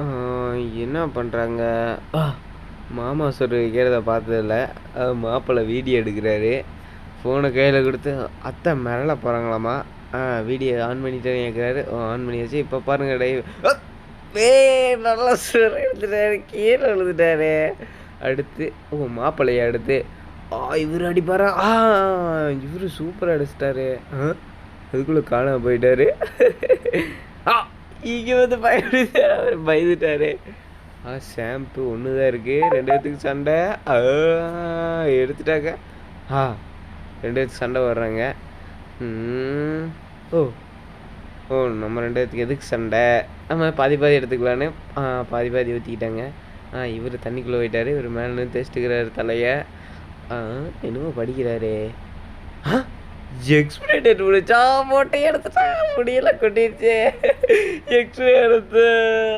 ஆ, என்ன பண்ணுறாங்க? ஆ, மாமா சோறு வைக்கிறத பார்த்ததில்ல. மாப்பிள்ளை வீடியோ எடுக்கிறாரு. ஃபோனை கையில் கொடுத்து அத்தை மிரள போகிறாங்களாம்மா. வீடியோ ஆன் பண்ணிட்டேன்னு கேட்குறாரு. ஆன் பண்ணியாச்சு. இப்போ பாருங்க டைவ். நல்லா சோறு எடுத்துட்டாரு. கீழே விழுந்துட்டாரு. அடுத்து மாப்பிள்ளைய அடுத்து இவர் அடிப்பாரா? இவர் சூப்பராக அடிச்சிட்டாரு. அதுக்குள்ளே காணாம போயிட்டாரு. இங்கே வந்து அவர் பயந்துட்டாரு. ஷாம்பு ஒன்று தான் இருக்குது. 2 பேத்துக்கு சண்டை. எடுத்துட்டாங்க. 2 பேத்துக்கு சண்டை வர்றாங்க. ஓ ஓ நம்ம 2 பேத்துக்கு எதுக்கு சண்டை? நம்ம பாதி பாதி எடுத்துக்கலான்னு பாதி பாதி ஊற்றிக்கிட்டாங்க. இவர் தண்ணிக்குள்ளே போயிட்டார். இவர் மேலே நின்று தேய்ச்சிட்டுக்கிறாரு தலையை. என்னமோ படிக்கிறாரு. எக்ஸ்பிரே டேட் முடிச்சா போட்டு எடுத்துட்டா முடியல கொட்டிடுச்சு. எக்ஸ்பிரே எடுத்து